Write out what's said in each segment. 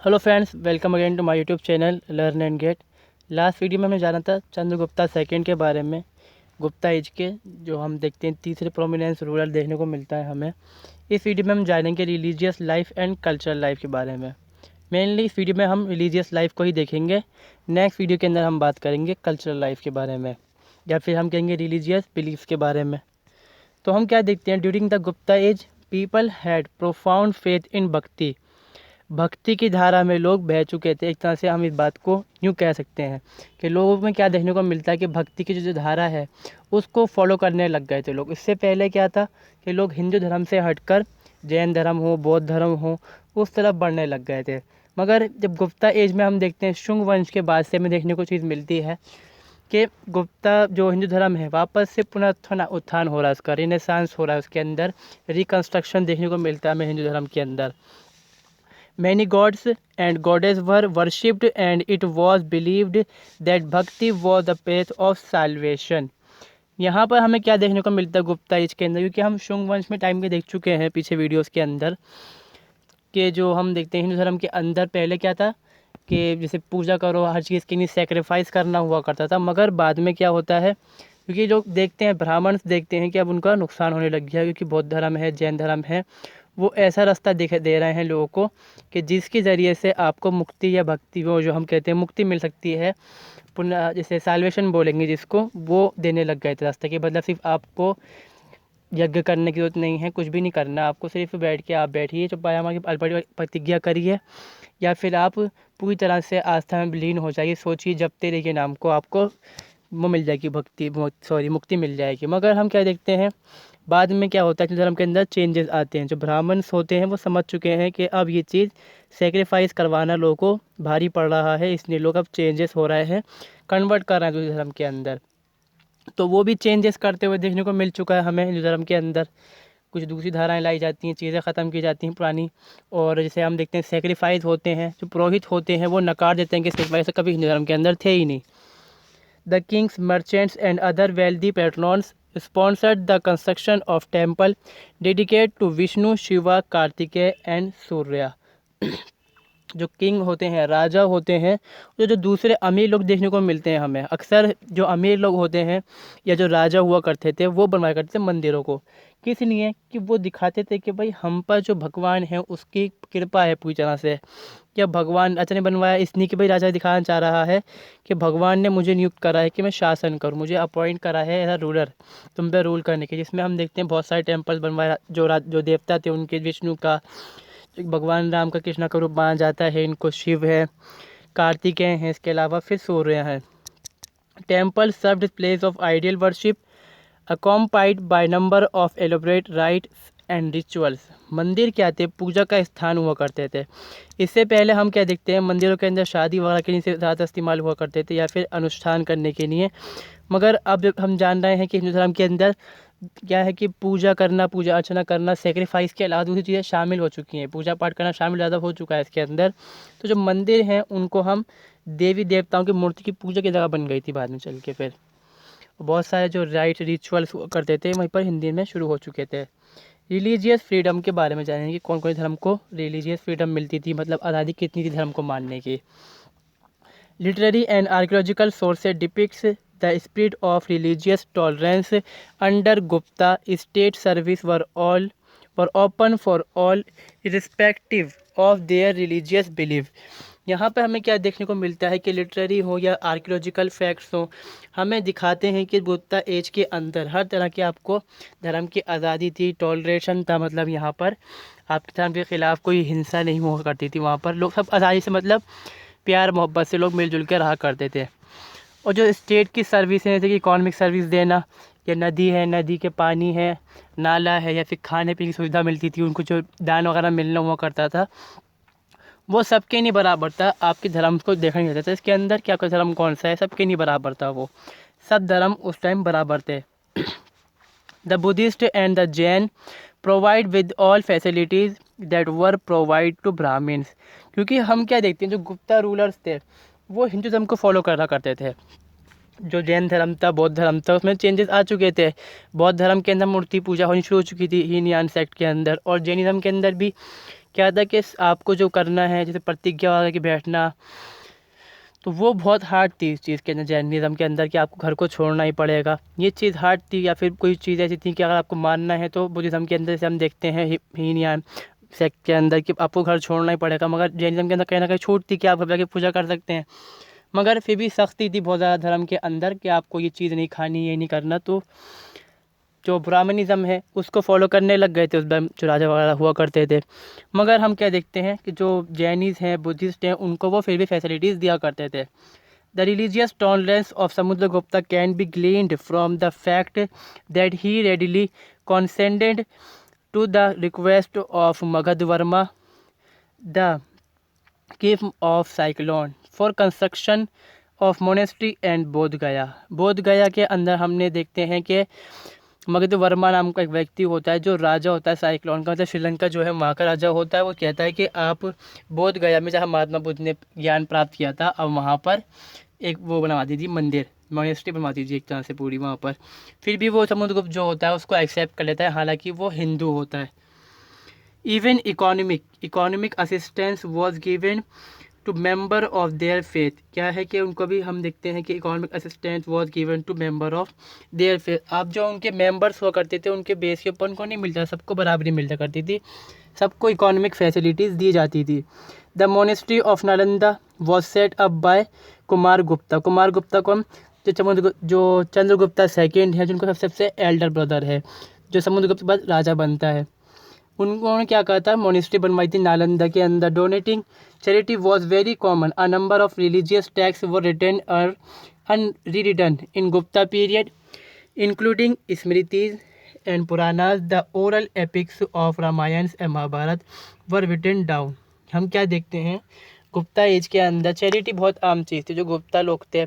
Hello friends, welcome again to my YouTube channel learn and get. Last video में हमने जाना था Chandragupta second के बारे में, गुप्ता एज के, जो हम देखते हैं तीसरे प्रोमिनेंस रूलर देखने को मिलता है हमें। इस वीडियो में हम जानेंगे religious life and cultural life के बारे में। मेनली इस वीडियो में हम रिलीजियस लाइफ को ही देखेंगे। नेक्स्ट वीडियो के अंदर हम बात करेंगे कल्चरल लाइफ के बारे में, या फिर हम कहेंगे रिलीजियस बिलीफ्स के बारे में। तो हम क्या देखते हैं, during the Gupta age people had profound faith in bhakti. भक्ति की धारा में लोग बह चुके थे। एक तरह से हम इस बात को यूँ कह सकते हैं कि लोगों में क्या देखने को मिलता है कि भक्ति की जो धारा है उसको फॉलो करने लग गए थे लोग। इससे पहले क्या था कि लोग हिंदू धर्म से हटकर जैन धर्म हो, बौद्ध धर्म हो, उस तरफ बढ़ने लग गए थे। मगर जब गुप्ता एज में हम देखते हैं, शुंग वंश के बाद से हमें देखने को चीज़ मिलती है कि गुप्ता जो हिंदू धर्म है वापस से पुनः उत्थान हो रहा है, उसका रिनेसांस हो रहा है, उसके अंदर रिकन्स्ट्रक्शन देखने को मिलता है हमें हिंदू धर्म के अंदर। Many gods and goddesses were worshipped and it was believed that bhakti was the path of salvation। यहाँ पर हमें क्या देखने को मिलता है गुप्ता एज के अंदर, क्योंकि हम शुंग वंश में टाइम के देख चुके हैं पीछे वीडियोस के अंदर, कि जो हम देखते हैं हिंदू धर्म के अंदर पहले क्या था कि जैसे पूजा करो, हर चीज़ के लिए सेक्रीफाइस करना हुआ करता था। मगर बाद में क्या होता है, क्योंकि लोग देखते हैं, ब्राह्मण देखते हैं कि अब उनका नुकसान होने लग गया, क्योंकि बौद्ध धर्म है, जैन धर्म है, वो ऐसा रास्ता दे रहे हैं लोगों को कि जिसके ज़रिए से आपको मुक्ति या भक्ति, वो जो हम कहते हैं मुक्ति मिल सकती है, पुनः जैसे साल्वेशन बोलेंगे जिसको, वो देने लग गए थे रास्ते के। मतलब सिर्फ आपको यज्ञ करने की जरूरत नहीं है, कुछ भी नहीं करना आपको, सिर्फ बैठ के आप बैठिए, चौपाया की अल्पड़ी प्रतिज्ञा करिए, या फिर आप पूरी तरह से आस्था में विलीन हो जाइए, सोचिए, जपते रहिए नाम को, आपको वो मिल जाएगी भक्ति, मुक्ति मिल जाएगी। मगर हम क्या देखते हैं, बाद में क्या होता है कि धर्म के अंदर चेंजेस आते हैं। जो ब्राह्मण्स होते हैं वो समझ चुके हैं कि अब ये चीज़ सेक्रीफाइस करवाना लोगों को भारी पड़ रहा है, इसलिए लोग अब चेंजेस हो रहे हैं, कन्वर्ट कर रहे हैं दूसरे धर्म के अंदर। तो वो भी चेंजेस करते हुए देखने को मिल चुका है हमें हिंदू धर्म के अंदर। कुछ दूसरी धाराएं लाई जाती हैं, चीज़ें ख़त्म की जाती हैं पुरानी, और जैसे हम देखते हैं सेक्रीफाइस होते हैं, जो पुरोहित होते हैं वो नकार देते हैं कि सेक्रीफाइस कभी हिंदू धर्म के अंदर थे ही नहीं। The kings, merchants and other wealthy patrons sponsored the construction of temple dedicated to Vishnu, Shiva, Kartikeya and Surya। जो किंग होते हैं, राजा होते हैं, जो दूसरे अमीर लोग देखने को मिलते हैं हमें अक्सर, जो अमीर लोग होते हैं या जो राजा हुआ करते थे, वो बनवाया करते थे मंदिरों को। किस लिए? कि वो दिखाते थे कि भाई हम पर जो भगवान है उसकी कृपा है पूरी तरह से। क्या भगवान अच्छा ने बनवाया इसलिए कि भाई राजा दिखाना चाह रहा है कि भगवान ने मुझे नियुक्त करा है कि मैं शासन करूं, मुझे अपॉइंट करा है एज रूलर, तुम पे रूल करने के। जिसमें हम देखते हैं बहुत सारे टेम्पल्स बनवाए, जो देवता थे उनके, विष्णु का, भगवान राम का कृष्णा का रूप माना जाता है, इनको शिव है, कार्तिकेय हैं, इसके अलावा फिर सूर्य हैं। Temple served place of ideal worship accompanied by number of elaborate rites and rituals। मंदिर क्या थे? पूजा का स्थान हुआ करते थे। इससे पहले हम क्या देखते हैं, मंदिरों के अंदर शादी वगैरह के लिए ज़्यादा इस्तेमाल हुआ करते थे, या फिर अनुष्ठान करने के लिए। मगर अब हम जान रहे हैं कि हिंदू धर्म के अंदर क्या है कि पूजा करना, पूजा अर्चना करना, सेक्रीफाइस के अलावा दूसरी चीज़ें शामिल हो चुकी हैं, पूजा पाठ करना शामिल ज़्यादा हो चुका है इसके अंदर। तो जो मंदिर हैं उनको हम देवी देवताओं की मूर्ति की पूजा की जगह बन गई थी बाद में चल के। फिर बहुत सारे जो राइट रिचुअल्स करते थे वहीं पर हिंदी में शुरू हो चुके थे। रिलीजियस फ्रीडम के बारे में जानेंगे कि कौन कौन धर्म को रिलीजियस फ्रीडम मिलती थी, मतलब आज़ादी कितनी थी धर्म को मानने की। Literary and archaeological sources depicts the spirit of religious tolerance under Gupta. State service were open for all irrespective of their religious belief. यहाँ पर हमें क्या देखने को मिलता है कि लिटरेरी हो या आर्कियोलॉजिकल फैक्ट्स हो, हमें दिखाते हैं कि गुप्ता एज के अंदर हर तरह की आपको धर्म की आज़ादी थी, टॉलरेशन था, मतलब यहाँ पर आपके धर्म के ख़िलाफ़ कोई हिंसा नहीं हुआ करती थी। वहाँ पर लोग सब आज़ादी से, मतलब प्यार मोहब्बत से लोग मिलजुल कर रहा करते थे। और जो स्टेट की सर्विस है, जैसे कि इकॉनमिक सर्विस देना, या नदी है, नदी के पानी है, नाला है, या फिर खाने पीने की सुविधा मिलती थी, उनको जो दान वगैरह मिलना हुआ करता था, वो सबके नहीं बराबर था। आपके धर्म को देखा नहीं जाता था इसके अंदर कि आपका धर्म कौन सा है, सबके नहीं बराबर था वो, सब धर्म उस टाइम बराबर थे। The Buddhist and the Jain provide with all facilities that were provide to Brahmins. क्योंकि हम क्या देखते हैं, जो गुप्ता रूलर्स थे वो हिंदू धर्म को फॉलो करा करते थे। जो जैन धर्म था, बौद्ध धर्म था, उसमें चेंजेस आ चुके थे। बौद्ध धर्म के अंदर मूर्ति पूजा होनी शुरू हो चुकी थी हीनयान सेक्ट के अंदर, और जैनिज्म के अंदर भी क्या था कि आपको जो करना है जैसे प्रतिज्ञा वगैरह की बैठना, तो वो बहुत हार्ड थी इस चीज़ के अंदर, जैनिज़्म के अंदर, कि आपको घर को छोड़ना ही पड़ेगा। ये चीज़ हार्ड थी। या फिर कोई चीज़ ऐसी थी कि अगर आपको मानना है तो बुद्धिज़्म के अंदर जैसे हम देखते हैं हीनयान सेक्ट के अंदर कि आपको घर छोड़ना ही पड़ेगा, मगर जैनिज़्म के अंदर कहीं ना कहीं छूट थी कि आप घर जाके पूजा कर सकते हैं। मगर फिर भी सख्ती थी बहुत ज़्यादा धर्म के अंदर कि आपको ये चीज़ नहीं खानी, ये नहीं करना। तो जो ब्राह्मणिज़्म है उसको फॉलो करने लग गए थे उस टाइम जो राजा वगैरह हुआ करते थे। मगर हम क्या देखते हैं कि जो जैनिज़ हैं, बुद्धिस्ट हैं, उनको वो फिर भी फैसिलिटीज़ दिया करते थे। The religious tolerance of Samudragupta can be gleaned from the fact that he readily consented to the request of Magadvarma, the king of Cyclone, for construction of monastery and Bodh Gaya. बोध गया के अंदर हमने देखते हैं कि मगध वर्मा नाम का एक व्यक्ति होता है जो राजा होता है साइक्लोन का, मतलब श्रीलंका जो है वहाँ का राजा होता है। वो कहता है कि आप बोध गया में जहाँ महात्मा बुद्ध ने ज्ञान प्राप्त किया था, अब वहाँ पर एक वो बनवा दीजिए मंदिर, मोनेस्ट्री बनवा दीजिए एक तरह से पूरी वहाँ पर। फिर भी वो समुद्रगुप्त जो होता है उसको एक्सेप्ट कर लेता है, हालांकि वो हिंदू होता है। Even economic assistance was given to member of their faith. क्या है कि उनको भी हम देखते हैं कि economic assistance was given to member of their faith. आप जो उनके मेंबर्स हुआ करते थे उनके बेस के ऊपर उनको नहीं मिलता, सबको बराबरी मिलता करती थी, सबको इकोनॉमिक फैसिलिटीज़ दी जाती थी। The monastery of Nalanda was set up by Kumar Gupta. Kumar Gupta को हम जो चंद्रगुप्ता सेकेंड है, जिनको सबसे एल्डर ब्रदर है, जो समुद्रगुप्त के बाद राजा बनता है, उन्होंने क्या कहा था, मोनेस्ट्री बनवाई थी नालंदा के अंदर। Donating charity was very common. A number of religious texts were written और unwritten in Gupta period, including smritis and Puranas. The oral epics of Ramayana and Mahabharata were written down. हम क्या देखते हैं, गुप्ता एज के अंदर चैरिटी बहुत आम चीज़ थी। जो गुप्ता लोग थे,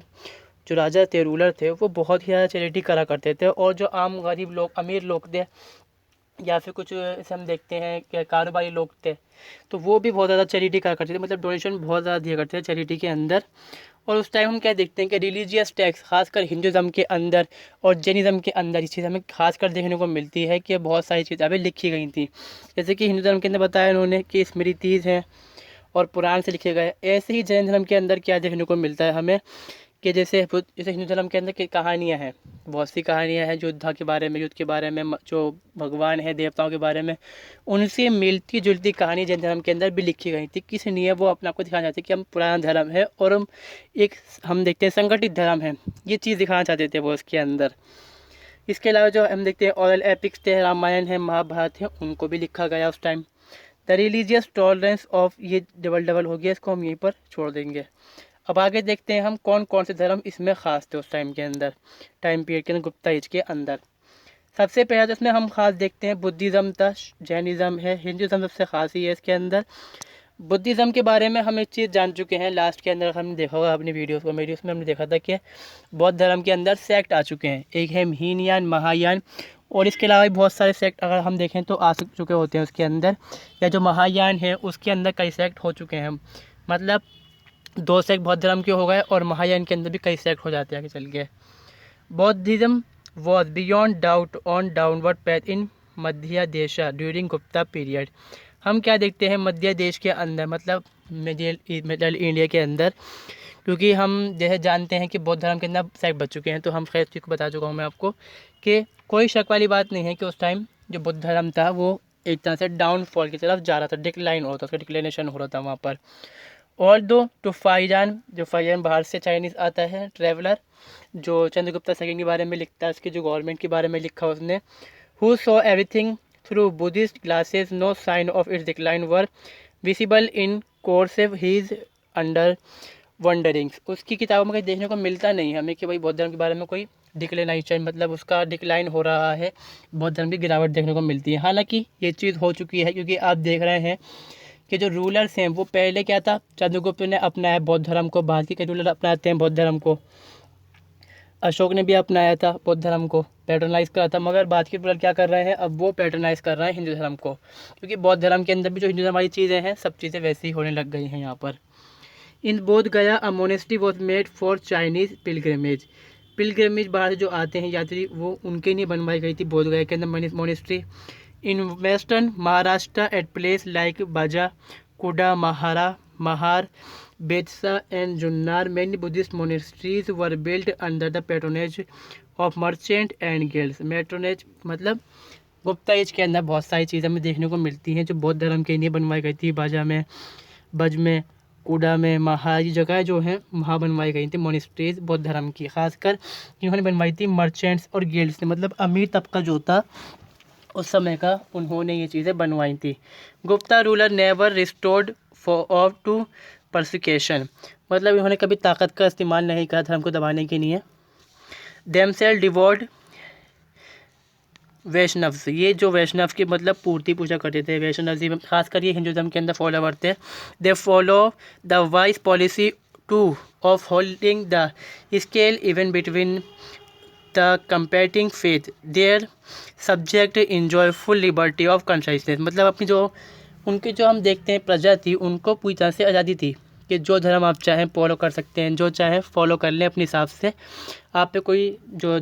जो राजा थे, रूलर थे, वो बहुत ही ज़्यादा चैरिटी करा करते थे। और जो आम गरीब लोग, अमीर लोग थे, या फिर कुछ ऐसे हम देखते हैं कि कारोबारी लोग थे, तो वो भी बहुत ज़्यादा चैरिटी करा करते थे, मतलब डोनेशन बहुत ज़्यादा दिया करते थे चैरिटी के अंदर। और उस टाइम हम क्या देखते हैं कि रिलीजियस टैक्स, खासकर हिंदुज़म के अंदर और जैनिज़्म के अंदर, इस चीज़ हमें खासकर देखने को मिलती है कि बहुत सारी किताबें लिखी गई थी। जैसे कि हिंदू धर्म के अंदर बताया उन्होंने कि स्मृतिज हैं और पुराण से लिखे गए। ऐसे ही जैन धर्म के अंदर क्या देखने को मिलता है हमें कि जैसे हिंदू धर्म के अंदर की कहानियाँ हैं, बहुत सी कहानियाँ हैं योद्धा के बारे में, युद्ध के बारे में, जो भगवान है, देवताओं के बारे में, उनसे मिलती जुलती कहानी जैन धर्म के अंदर भी लिखी गई थी। किस लिए? वो अपने आप को दिखाना चाहते कि हम पुराना धर्म है और हम देखते हैं संगठित धर्म है, ये चीज़ दिखाना चाहते थे वो उसके अंदर। इसके अलावा जो हम देखते हैं ओरल एपिक्स थे, रामायण है, महाभारत है, उनको भी लिखा गया उस time. The religious tolerance of, ये डबल हो गया, इसको हम यहीं पर छोड़ देंगे। अब आगे देखते हैं हम कौन कौन से धर्म इसमें ख़ास थे उस टाइम के अंदर, टाइम पीरियड के अंदर, गुप्ता एज के अंदर। सबसे पहले तो इसमें हम खास देखते हैं बुद्धिज़्म था, जैनिज़्म है, हिंदुज़्म सबसे खास ही है इसके अंदर। बुद्धिज़्म के बारे में हम एक चीज़ जान चुके हैं, लास्ट के अंदर हमने देखा होगा अपनी वीडियोस को, मेरी उसमें हमने देखा था कि बौद्ध धर्म के अंदर सेक्ट आ चुके हैं। एक है हीनयान, महायान, और इसके अलावा भी बहुत सारे सेक्ट अगर हम देखें तो आ चुके होते हैं उसके अंदर। या जो महायान है उसके अंदर कई सेक्ट हो चुके हैं, मतलब 2 सेक्ट बौद्ध धर्म के हो गए और महायान के अंदर भी कई सेक्ट हो जाते हैं आगे चल के। Buddhism was beyond doubt on downward path in Madhya Desha during Gupta period. हम क्या देखते हैं मध्य देश के अंदर, मतलब मिडल इंडिया के अंदर, क्योंकि हम जैसे जानते हैं कि बौद्ध धर्म के अंदर सेक्ट बच चुके हैं, तो हम खैर चीज़ को बता चुका हूँ मैं आपको कि कोई शक वाली बात नहीं है कि उस टाइम जो बुद्ध धर्म था वो एक तरह से डाउनफॉल की तरफ जा रहा था, डिक्लाइन हो रहा था, उसका डिक्लेनेशन हो रहा था वहाँ पर। और दो टू फाइजान, जो फाइजान बाहर से चाइनीज़ आता है ट्रैवलर, जो चंद्रगुप्ता सेकंड के बारे में लिखता है, उसकी जो गवर्नमेंट के बारे में लिखा उसने, who saw everything through Buddhist glasses, no sign of its decline were visible in course of his under wanderings. उसकी किताबों में कहीं देखने को मिलता नहीं हमें कि भाई बौद्ध धर्म के बारे में कोई डिक्लेनाइजेशन, मतलब उसका डिक्लाइन हो रहा है, बौद्ध धर्म की गिरावट देखने को मिलती है। हालांकि ये चीज़ हो चुकी है, क्योंकि आप देख रहे हैं कि जो रूलर्स हैं वो पहले क्या था, चंद्रगुप्त ने अपनाया बौद्ध धर्म को, बाकी के रूलर अपनाते हैं बौद्ध धर्म को, अशोक ने भी अपनाया था बौद्ध धर्म को, पैटर्नाइज करा था, मगर बाकी रूलर क्या कर रहे हैं, अब वो पैटर्नाइज कर रहे हैं हिंदू धर्म को, क्योंकि बौद्ध धर्म के अंदर भी जो हिंदू धर्म वाली चीज़ें हैं सब चीज़ें वैसी ही होने लग गई हैं यहाँ पर। In Bodh Gaya a monastery was made for Chinese pilgrimage बाहर से जो आते हैं यात्री, वो उनके लिए बनवाई गई थी बोध गया के अंदर monastery. In western Maharashtra, at places like Baja, Kuda, Mahar, Betsa, and Junnar, many Buddhist monasteries were built under the patronage of merchant and guilds. Patronage मतलब गुप्ता एज के अंदर बहुत सारी चीज़ें हमें देखने को मिलती हैं जो बौद्ध धर्म के लिए बनवाई गई थी। बाजा में, बज में, कूडा में, महार, ये जगह जो हैं वहाँ बनवाई गई थी मोनिस्ट्रीज बौद्ध धर्म की। खासकर इन्होंने बनवाई थी मर्चेंट्स और गिल्ड्स ने, मतलब अमीर तबका जो था उस समय का, उन्होंने ये चीज़ें बनवाई थी। Gupta ruler never restored for of to persecution, मतलब इन्होंने कभी ताकत का इस्तेमाल नहीं किया धर्म को दबाने के लिए। देमसेल डिवोर्ड वैष्णव्स, ये जो वैष्णव की मतलब पूर्ति पूजा करते थे, वैष्णव जी खासकर ये हिंदुज़म के अंदर फॉलोवर थे। They follow the wise policy too of holding the scale even between the competing faith. Their subject enjoy full liberty of consciousness, मतलब अपनी जो उनकी जो हम देखते हैं प्रजा थी, उनको पूरी तरह से आज़ादी थी कि जो धर्म आप चाहें फॉलो कर सकते हैं, जो चाहें फॉलो कर लें अपने हिसाब से। आप पे कोई जो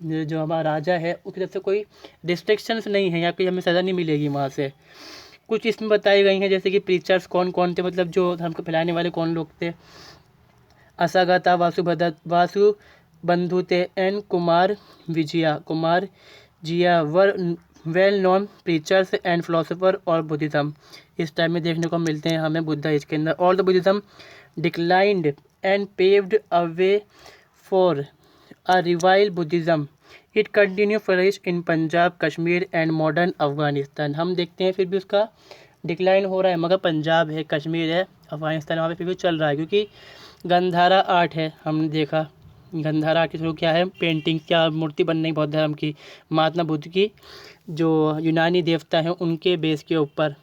जो हमारा राजा है उसकी तरफ से कोई रिस्ट्रिक्शंस नहीं है या कोई हमें सज़ा नहीं मिलेगी वहाँ से। कुछ इसमें बताई गई हैं जैसे कि प्रीचर्स कौन कौन थे, मतलब जो धर्म को फैलाने वाले कौन लोग थे। असागता वासु बंधु थे and Kumarajiva were well known preachers and philosopher और बुद्धिज़्म इस टाइम में देखने को मिलते हैं हमें बुद्धा एज के अंदर। All the Buddhism declined and paved a way for a revile Buddhism, it continue flourish in Punjab, Kashmir and modern Afghanistan. हम देखते हैं फिर भी उसका डिक्लाइन हो रहा है, मगर पंजाब है, कश्मीर है, अफगानिस्तान वहाँ पे फिर भी चल रहा है, क्योंकि गंधारा आर्ट है। हमने देखा गंधारा आर्ट के थ्रू क्या है, पेंटिंग, क्या मूर्ति बन रही बौद्ध धर्म की, महात्मा बुद्ध की जो यूनानी देवता हैं उनके बेस के ऊपर।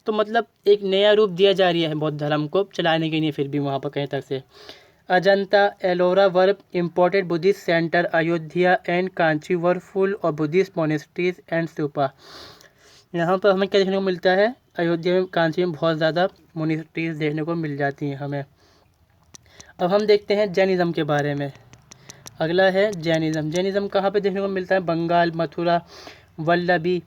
तो मतलब एक नया रूप दिया जा रहा है बौद्ध धर्म को चलाने के लिए फिर भी वहाँ पर कहीं तक से। Ajanta Ellora were imported Buddhist centre, Ayodhya and Kanchi were full of Buddhist monasteries and stupa. यहाँ पर हमें क्या देखने को मिलता है, अयोध्या में, कांची में बहुत ज़्यादा मोनेस्ट्रीज देखने को मिल जाती हैं हमें। अब हम देखते हैं जैनिज़्म के बारे में। अगला है जैनिज़्म। जैनिज़्म कहाँ पे देखने को मिलता है, Bengal, Mathura, Vallabhi,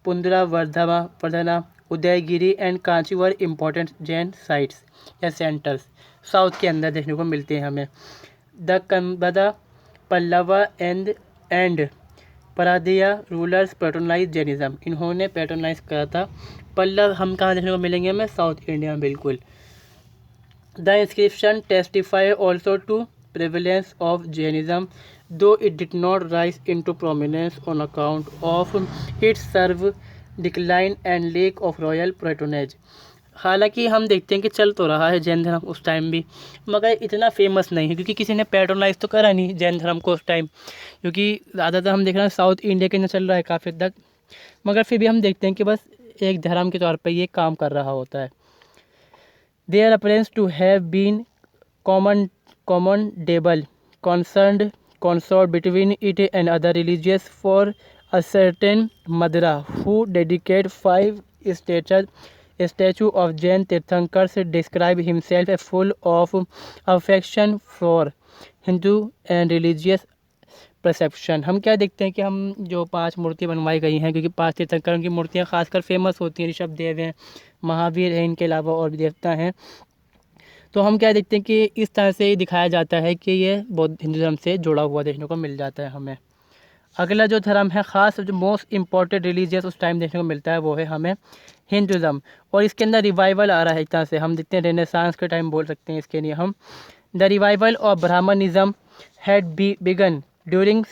Pundra Vardhana, Udayagiri and Kanchi were important Jain sites या सेंटर्स साउथ के अंदर देखने को मिलते हैं हमें। The Kadamba Pallava and Pandya rulers patronize Jainism, इन्होंने पैट्रोनाइज करा था। पल्लव हम कहाँ देखने को मिलेंगे हमें, साउथ इंडिया में बिल्कुल। The inscription testify also to prevalence of Jainism, though it did not rise into prominence on account of its serve decline and lack of royal patronage। हालांकि हम देखते हैं कि चल तो रहा है जैन धर्म उस टाइम भी, मगर इतना फेमस नहीं है क्योंकि किसी ने पैट्रोनाइज तो करा नहीं जैन धर्म को उस टाइम, क्योंकि ज़्यादातर हम देख रहे हैं साउथ इंडिया के अंदर चल रहा है काफ़ी तक, मगर फिर भी हम देखते हैं कि बस एक धर्म के तौर पर ये काम कर रहा होता है। There appears to have been commendable consort between it and other religions, for a certain Madra who dedicated 5 statue of Jain Tirthankars describe himself as full of affection for Hindu and religious perception. हम क्या देखते हैं कि हम जो 5 मूर्तियाँ बनवाई गई हैं, क्योंकि 5 तीर्थंकरों की मूर्तियाँ खासकर फेमस होती हैं, ऋषभ देव हैं, महावीर हैं, इनके अलावा और भी देवता हैं। तो हम क्या देखते हैं कि इस तरह से दिखाया जाता है कि ये बौद्ध हिंदू धर्म से जुड़ा हुआ देखने को मिल जाता है हमें। अगला जो धर्म है ख़ास जो मोस्ट इम्पॉर्टेंट रिलीजियस उस टाइम देखने को मिलता है वो है हमें हिंदुज़म, और इसके अंदर रिवाइवल आ रहा है एक तरह से, हम देखते हैं रेनेसांस के टाइम बोल सकते हैं इसके लिए हम। The revival of Brahmanism had began during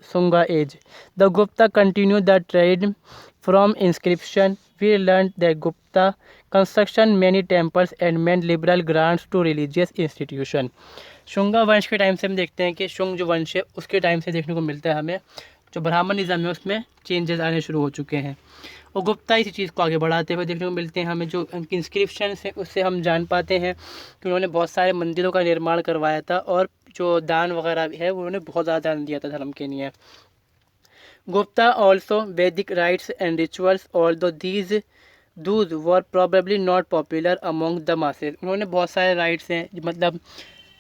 Sunga age. The Gupta continued the trade from inscription. We learned that Gupta construction many temples and made liberal grants to religious institution. Shunga वंश के time से हम देखते हैं कि शुंग जो वंश है उसके टाइम से देखने को मिलता है हमें जो ब्राह्मणिज्म है उसमें चेंजेस आने शुरू हो चुके हैं, और गुप्ता इसी चीज़ को आगे बढ़ाते हुए देखने को मिलते हैं हमें। जो इंस्क्रिप्शन है उससे हम जान पाते हैं कि उन्होंने बहुत सारे मंदिरों का निर्माण करवाया था, और जो दान वगैरह भी है वो उन्होंने बहुत ज़्यादा दान दिया था धर्म के लिए। गुप्ता ऑल्सो वैदिक rights and rituals although Dooj were probably not popular among the masses, उन्होंने बहुत सारे राइट्स हैं, मतलब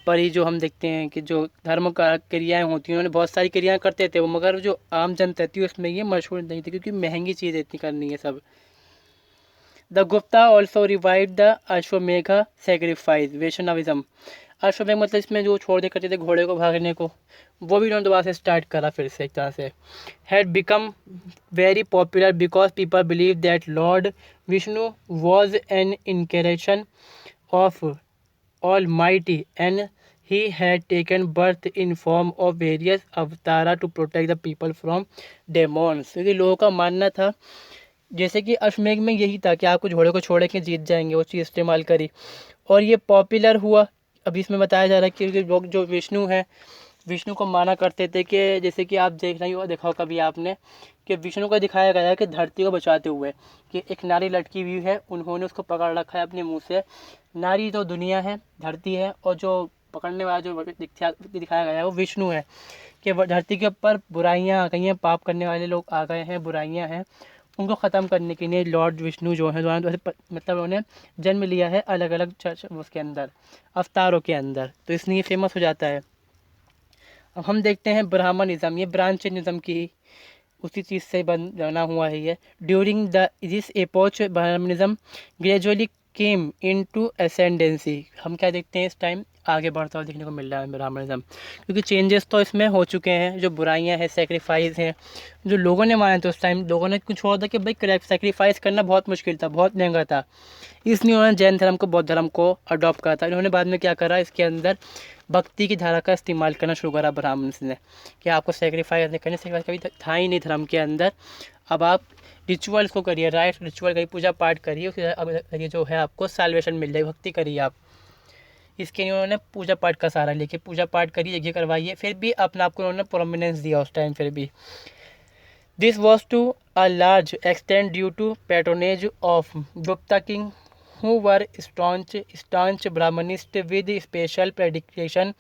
पर ही जो हम देखते हैं कि जो धर्म का क्रियाएँ होती हैं, उन्होंने बहुत सारी क्रियाएँ करते थे वो, मगर जो आम जनता थी उसमें ये मशहूर नहीं थी क्योंकि महंगी चीज़ इतनी करनी है सब। The Gupta also revive the Ashvamedha sacrifice Vaishnavism. Ashvamedha मतलब इसमें जो छोड़ दे करते थे घोड़े को भागने को, वो भी उन्होंने दोबारा से स्टार्ट करा फिर से एक तरह से। Had become very popular because people believe that lord Vishnu was an incarnation of Almighty and he had taken birth in form of various अवतारा to protect the people from demons। क्योंकि लोगों का मानना था जैसे कि अश्वमेघ में यही था कि आप कुछ घोड़े को छोड़े के जीत जाएंगे, वो चीज़ इस्तेमाल करी और ये पॉपुलर हुआ। अभी इसमें बताया जा रहा है कि लोग जो विष्णु हैं, विष्णु को माना करते थे कि जैसे कि आप देख रहे हो, देखा हो कभी आपने कि विष्णु को दिखाया गया है कि धरती को बचाते हुए कि एक नारी लटकी हुई है, उन्होंने उसको पकड़ रखा है अपने मुंह से। नारी तो दुनिया है, धरती है, और जो पकड़ने वाला जो दिखाया गया है वो विष्णु है कि धरती के ऊपर बुराइयाँ आ गई हैं, पाप करने वाले लोग आ गए हैं, बुराइयाँ हैं, उनको ख़त्म करने के लिए लॉर्ड विष्णु जो है मतलब उन्होंने जन्म लिया है अलग अलग चर्च उसके अंदर, अवतारों के अंदर, तो इसलिए फेमस हो जाता है। अब हम देखते हैं ब्राह्मणिज्म, ये ब्राह्मणिज्म की उसी चीज़ से बना हुआ है ये। During the this epoch Brahmanism gradually came into ascendancy. हम क्या देखते हैं इस टाइम आगे बढ़ता हुआ देखने को मिल रहा है ब्राह्मणिज्म, क्योंकि चेंजेस तो इसमें हो चुके हैं, जो बुराइयां हैं, सेक्रीफाइस हैं, जो लोगों ने माने थे उस टाइम, लोगों ने कुछ और था कि भाई सेक्रीफाइस करना बहुत मुश्किल था, बहुत महंगा था, इसलिए उन्होंने जैन धर्म को, बौद्ध धर्म को अडॉप्ट करा था। इन्होंने बाद में क्या करा, इसके अंदर भक्ति की धारा का इस्तेमाल करना शुरू करा ब्राह्मण्स ने कि आपको सेक्रीफाइस नहीं करनी, सेक्रीफाइस कभी था ही नहीं धर्म के अंदर। अब आप रिचुअल्स को करिए, राइट रिचुअल करिए, पूजा पाठ करिए, उसके अब ये जो है आपको साल्वेशन मिल जाएगी, भक्ति करिए आप। इसके लिए उन्होंने पूजा पाठ का सहारा लेके पूजा पाठ करिए, यज्ञ करवाइए, फिर भी अपने आप को उन्होंने प्रोमिनेंस दिया उस टाइम फिर भी। This was to a large extent due to patronage of Gupta king who were staunch Brahmanist with special predilection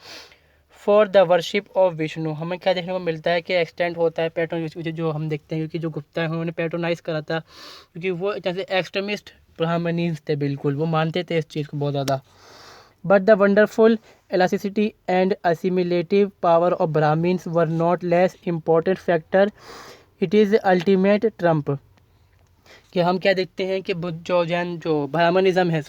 for the worship of Vishnu. हमें क्या देखने को मिलता है कि एक्सटेंड होता है पैट्रोन, जो हम देखते हैं क्योंकि जो गुप्ता है उन्होंने पैट्रोनाइज करा था, क्योंकि वो जैसे एक्सट्रीमिस्ट ब्राह्मणीज थे, बिल्कुल वो मानते थे इस चीज़ को बहुत ज़्यादा। But the wonderful elasticity and assimilative power of Brahmins were not less important factor। It is ultimate trump। कि हम क्या देखते हैं कि बुद्ध जो जैन जो ब्राह्मणिज्म है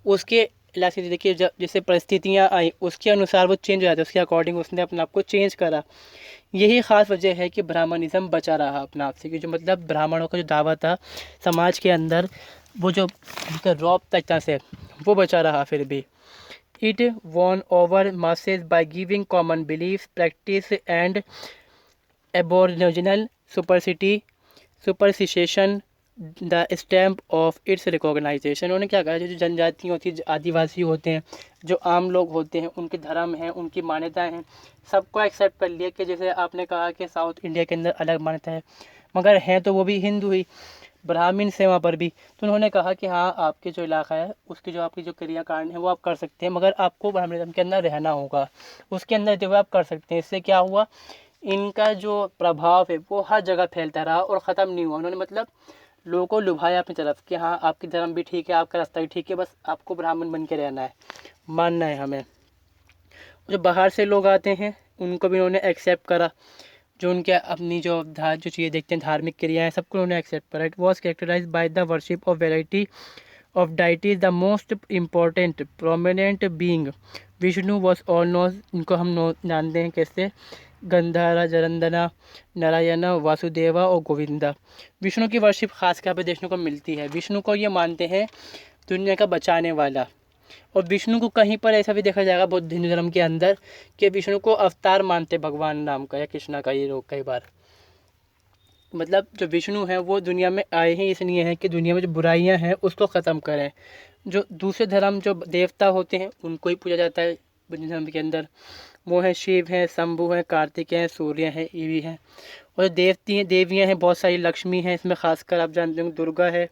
उसके इलाके देखिए जब जैसे परिस्थितियाँ आई उसके अनुसार वो चेंज हो जाता है, उसके अकॉर्डिंग उसने अपने आप को चेंज करा। यही ख़ास वजह है कि ब्राह्मणिज्म बचा रहा अपने आप से, कि जो मतलब ब्राह्मणों का जो दावा था समाज के अंदर, वो जो उनका रौब तक से वो बचा रहा फिर भी। It won over masses by giving common belief practice and aboriginal superstition the stamp of its recognisation. उन्होंने क्या कहा, जो जनजाति होती है, आदिवासी होते हैं, जो आम लोग होते हैं, उनके धर्म हैं, उनकी मान्यताएं हैं, सबको एक्सेप्ट कर लिया। कि जैसे आपने कहा कि साउथ इंडिया के अंदर अलग मान्यता है, मगर हैं तो वो भी हिंदू ही, ब्राह्मण से वहाँ पर भी। तो उन्होंने कहा कि हाँ आपके जो इलाका है उसकी जो आपकी जो क्रियाकांड है वो आप कर सकते हैं, मगर आपको ब्राह्मणिज्म के अंदर रहना होगा, उसके अंदर जो है आप कर सकते हैं। इससे क्या हुआ, इनका जो प्रभाव है वो हर जगह फैलता रहा और ख़त्म नहीं हुआ। उन्होंने मतलब लोगों को लुभाया अपनी तरफ कि हाँ आपकी धर्म भी ठीक है, आपका रास्ता भी ठीक है, बस आपको ब्राह्मण बन के रहना है, मानना है हमें। जो बाहर से लोग आते हैं उनको भी उन्होंने एक्सेप्ट करा, जो उनके अपनी जो चीज़ें देखते हैं धार्मिक क्रियाएं सबको उन्होंने एक्सेप्ट करा। It was characterise by the worship of variety of deities the most important prominent being Vishnu was almost, इनको हम जानते हैं कैसे, गंधारा, जरंदना, नारायण, वासुदेवा और गोविंदा। विष्णु की वर्शिप खास यहाँ पे देखने को मिलती है। विष्णु को ये मानते हैं दुनिया का बचाने वाला, और विष्णु को कहीं पर ऐसा भी देखा जाएगा बौद्ध हिंदू धर्म के अंदर कि विष्णु को अवतार मानते भगवान राम का या कृष्णा का, ये लोग कई बार। मतलब जो विष्णु हैं वो दुनिया में आए ही इसलिए हैं कि दुनिया में जो बुराइयां हैं उसको ख़त्म करें। जो दूसरे धर्म जो देवता होते हैं उनको ही पूजा जाता है बुद्ध धर्म के अंदर, वो हैं शिव हैं, शंभु हैं, कार्तिक हैं, सूर्य हैं, ये भी हैं। और देवती हैं, देवियाँ हैं बहुत सारी, लक्ष्मी हैं, इसमें खासकर आप जानते होंगे दुर्गा है,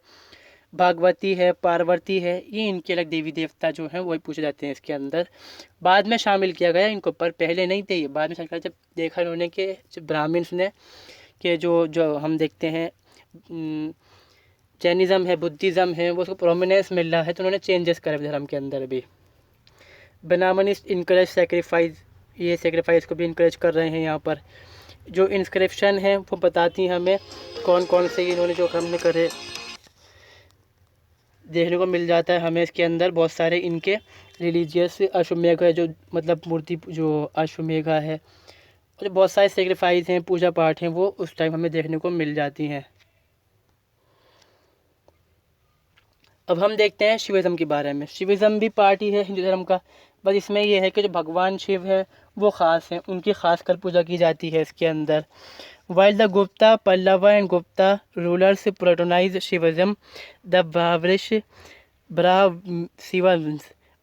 भागवती है, पार्वती है, ये इनके अलग देवी देवता जो हैं वही पूछे जाते हैं इसके अंदर। बाद में शामिल किया गया इनको, पर पहले नहीं थे ये, बाद में शामिल किया जब देखा इन्होंने कि ब्राह्मण्स ने कि जो जो हम देखते हैं जैनिज़्म है, बुद्धिज़्म है, वो उसको प्रोमिनेंस मिल रहा है, तो उन्होंने चेंजेस करे धर्म के अंदर भी। बनामनिस्ट इनकरेज सेक्रीफाइस, ये सेक्रीफाइस को भी इनकरेज कर रहे हैं। यहाँ पर जो इंस्क्रिप्शन है वो बताती हैं हमें कौन कौन से इन्होंने जो हमने करे देखने को मिल जाता है हमें। इसके अंदर बहुत सारे इनके रिलीजियस अश्वमेघ है, जो मतलब मूर्ति जो अश्वमेघ है, और बहुत सारे सेक्रीफाइस हैं, पूजा पाठ हैं, वो उस टाइम हमें देखने को मिल जाती हैं। अब हम देखते हैं शिविज़म के बारे में। शिविज़म भी पार्टी है हिंदू धर्म का, बस इसमें यह है कि जो भगवान शिव है वो ख़ास हैं, उनकी खास कर पूजा की जाती है इसके अंदर। While the Gupta Pallava and Gupta rulers patronize Shivism, the ब्राह्मशिवंस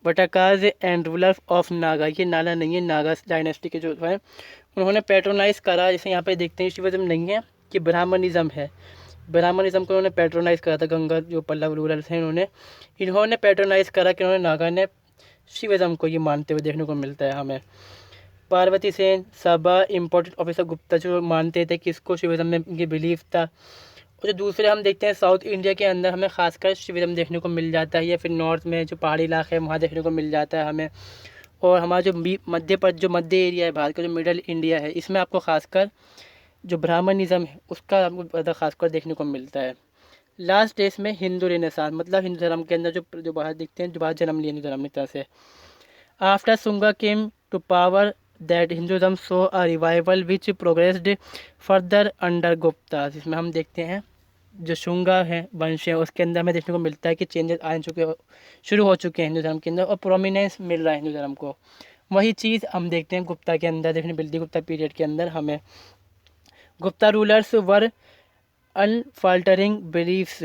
Vakatakas and ruler of Naga, ये नाला नहीं है, नागा डायनेस्टी के जो है उन्होंने पैट्रोनाइज करा। जैसे यहाँ पे देखते हैं शिविज़म नहीं है कि ब्राह्मणिज़्म है, ब्राह्मणिज़्म को उन्होंने पैट्रोनाइज़ करा था। गंगा जो पल्लव रूलर्स हैं इन्होंने पैट्रोनाइज़ करा कि उन्होंने नागा ने शिविज़म को ये मानते हुए देखने को मिलता है हमें। पार्वती सेन सबा इम्पोर्टेंट ऑफिसर गुप्ता जो मानते थे कि इसको शिविज़म में ये बिलीफ था। और जो दूसरे हम देखते हैं साउथ इंडिया के अंदर हमें खासकर शिविज़म देखने को मिल जाता है, या फिर नॉर्थ में जो पहाड़ी इलाके हैं वहाँ देखने को मिल जाता है हमें। और हमारा जो मध्य एरिया है भारत का, जो मिडल इंडिया है, इसमें आपको खासकर जो ब्राह्मणिज़्म है उसका आपको ज़्यादा खासकर देखने को मिलता है। लास्ट डेज में हिंदू रेनेसांस, मतलब हिंदू धर्म के अंदर जो बाहर दिखते हैं, जो बाहर जन्म लिए हिंदू धर्म की तरह से। After Sunga came to power that Hinduism saw a revival which progressed further under Gupta, जिसमें हम देखते हैं जो शुंगा है वंश है उसके अंदर हमें देखने को मिलता है कि चेंजेस आ चुके शुरू हो चुके हैं हिंदू धर्म के अंदर, और प्रोमिनेंस मिल रहा है हिंदू धर्म को। वही चीज़ हम देखते हैं गुप्ता के अंदर देखने मिलती है। गुप्ता पीरियड के अंदर हमें Gupta rulers were unfaltering beliefs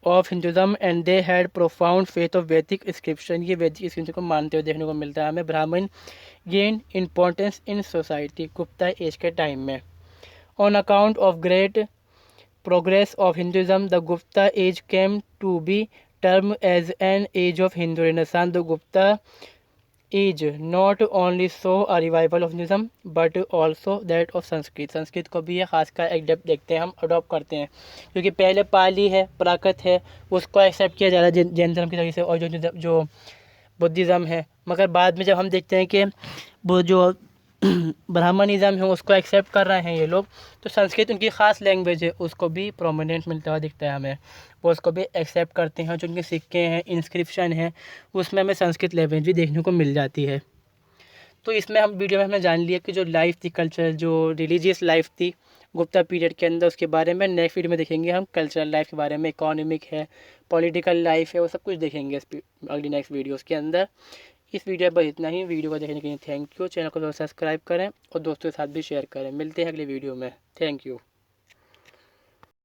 of Hinduism and they had profound faith of Vedic scripture, ये वैदिक स्क्रिप्चर को मानते हुए देखने को मिलता है हमें। Brahmin gain importance in society Gupta age के टाइम में। On account of great progress of Hinduism the Gupta age came to be term as an age of Hindu renaissance. The Gupta is not only so a revival of Hinduism but also that of Sanskrit, Sanskrit को भी ये खासकर adapt देखते हैं हम, adopt करते हैं, क्योंकि पहले पाली है, प्राकृत है, उसको एक्सेप्ट किया जा रहा है जैन धर्म की तरीके से, और जो बुद्धिज़्म है। मगर बाद में जब हम देखते हैं कि वो जो ब्राह्मणिज़्म है उसको एक्सेप्ट कर रहे हैं ये लोग, तो संस्कृत उनकी ख़ास लैंग्वेज है, उसको भी प्रोमिनेंट मिलता हुआ दिखता है हमें, वो उसको भी एक्सेप्ट करते हैं। जो उनके सिक्के हैं, इंस्क्रिप्शन है, उसमें हमें संस्कृत लैंग्वेज भी देखने को मिल जाती है। तो इसमें हम वीडियो में हमने जान लिया कि जो लाइफ थी, कल्चर जो रिलीजियस लाइफ थी गुप्ता पीरियड के अंदर, उसके बारे में नेक्स्ट वीडियो में देखेंगे हम। कल्चरल लाइफ के बारे में, इकोनॉमिक है, पॉलिटिकल लाइफ है, वो सब कुछ देखेंगे अगली नेक्स्ट वीडियोज़ के अंदर। इस वीडियो पर इतना ही। वीडियो को देखने के लिए थैंक यू। चैनल को सब्सक्राइब करें और दोस्तों के साथ भी शेयर करें। मिलते हैं अगले वीडियो में। Thank you.